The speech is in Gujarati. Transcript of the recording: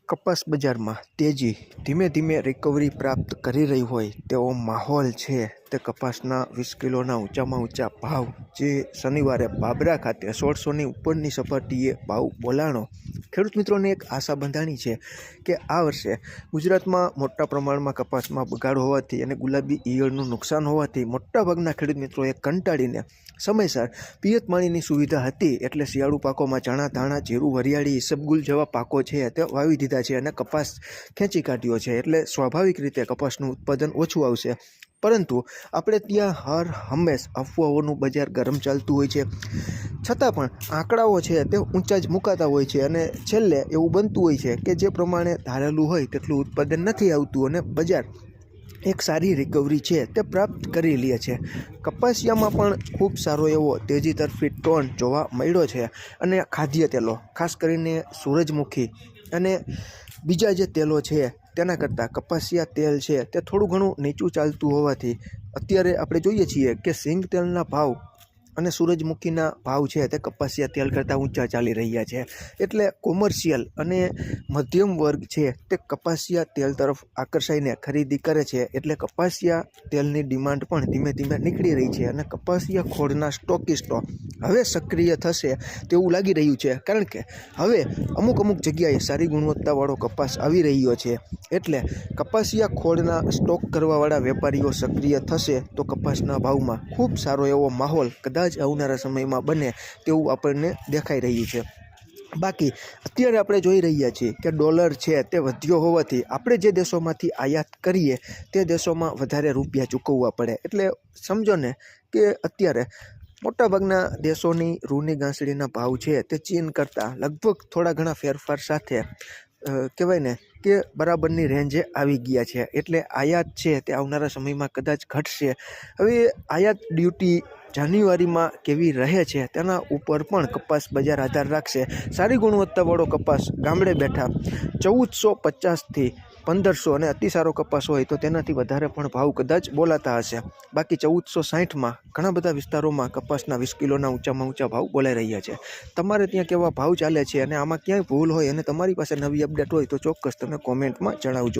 કપાસ બજારમાં તેજી ધીમે ધીમે રિકવરી પ્રાપ્ત કરી રહી હોય તેવો માહોલ છે તે કપાસના 20 કિલોના ઊંચામાં ઊંચા ભાવ જે શનિવારે બાબરા ખાતે 1600ની ઉપરની સપાટીએ ભાવ બોલાણો ખેડૂત મિત્રોને એક આશા બંધાણી છે કે આ વર્ષે ગુજરાતમાં મોટા પ્રમાણમાં કપાસમાં બગાડ હોવાથી અને ગુલાબી ઈયળનું નુકસાન હોવાથી મોટાભાગના ખેડૂત મિત્રોએ કંટાળીને સમયસર પિયત પાણીની સુવિધા હતી એટલે શિયાળુ પાકોમાં ચણા ધાણા જીરું વરિયાળી ઈસબગુલ જેવા પાકો છે તે વાવી દીધા છે અને કપાસ ખેંચી કાઢ્યો છે એટલે સ્વાભાવિક રીતે કપાસનું ઉત્પાદન ઓછું આવશે। પરંતુ આપણે ત્યાં હર હંમેશ અફવાઓનું બજાર ગરમ ચાલતું હોય છે, છતાં પણ આંકડાઓ છે તે ઊંચા જ મુકાતા હોય છે અને છેલ્લે એવું બનતું હોય છે કે જે પ્રમાણે ધારેલું હોય તેટલું ઉત્પાદન નથી આવતું અને બજાર એક સારી રિકવરી છે તે પ્રાપ્ત કરી લે છે। કપાસિયામાં પણ ખૂબ સારો એવો તેજી તરફી ટોન જોવા મળ્યો છે અને ખાદ્ય તેલો ખાસ કરીને સૂરજમુખી અને બીજા જે તેલો છે તેના કરતાં કપાસિયા તેલ છે તે થોડું ઘણું નીચું ચાલતું હોવાથી અત્યારે આપણે જોઈએ છીએ કે સિંગ તેલના ભાવ અને સૂરજમુખીના ભાવ છે તે કપાસિયા તેલ કરતાં ઊંચા ચાલી રહ્યા છે એટલે કોમર્શિયલ અને મધ્યમ વર્ગ છે તે કપાસિયા તેલ તરફ આકર્ષાઈને ખરીદી કરે છે એટલે કપાસિયા તેલની ડિમાન્ડ પણ ધીમે ધીમે નીકળી રહી છે અને કપાસિયા ખોળના સ્ટોકિસ્ટો હવે સક્રિય થશે તેવું લાગી રહ્યું છે કારણ કે હવે અમુક જગ્યાએ સારી ગુણવત્તાવાળો કપાસ આવી રહ્યો છે એટલે કપાસિયા ખોળના સ્ટોક કરવાવાળા વેપારીઓ સક્રિય થશે તો કપાસના ભાવમાં ખૂબ સારો એવો માહોલ કદાચ આવનારા સમયમાં બને તેવું આપણને દેખાઈ રહ્યું છે। બાકી અત્યારે આપણે જોઈ રહ્યા છીએ કે ડોલર છે તે વધ્યો હોવાથી આપણે જે દેશોમાંથી આયાત કરીએ તે દેશોમાં વધારે રૂપિયા ચૂકવવા પડે એટલે સમજો ને કે અત્યારે મોટાભાગના દેશોની રૂની ગાંસડીના ભાવ છે તે ચીન કરતાં લગભગ થોડા ઘણા ફેરફાર સાથે કહેવાય ને કે બરાબરની રેન્જે આવી ગયા છે એટલે આયાત છે તે આવનારા સમયમાં કદાચ ઘટશે। હવે આયાત ડ્યુટી જાન્યુઆરીમાં કેવી રહે છે તેના ઉપર પણ કપાસ બજાર આધાર રાખશે। સારી ગુણવત્તાવાળો કપાસ ગામડે બેઠા 1450થી 1500 અને અતિ સારો કપાસ હોય તો તેનાથી વધારે પણ ભાવ કદાચ બોલાતા હશે। બાકી 1460માં ઘણા બધા વિસ્તારોમાં કપાસના 20 કિલોના ઊંચામાં ઊંચા ભાવ બોલાઈ રહ્યા છે। તમારે ત્યાં કેવા ભાવ ચાલે છે અને આમાં ક્યાંય ભૂલ હોય અને તમારી પાસે નવી અપડેટ હોય તો ચોક્કસ તમે કોમેન્ટમાં જણાવજો।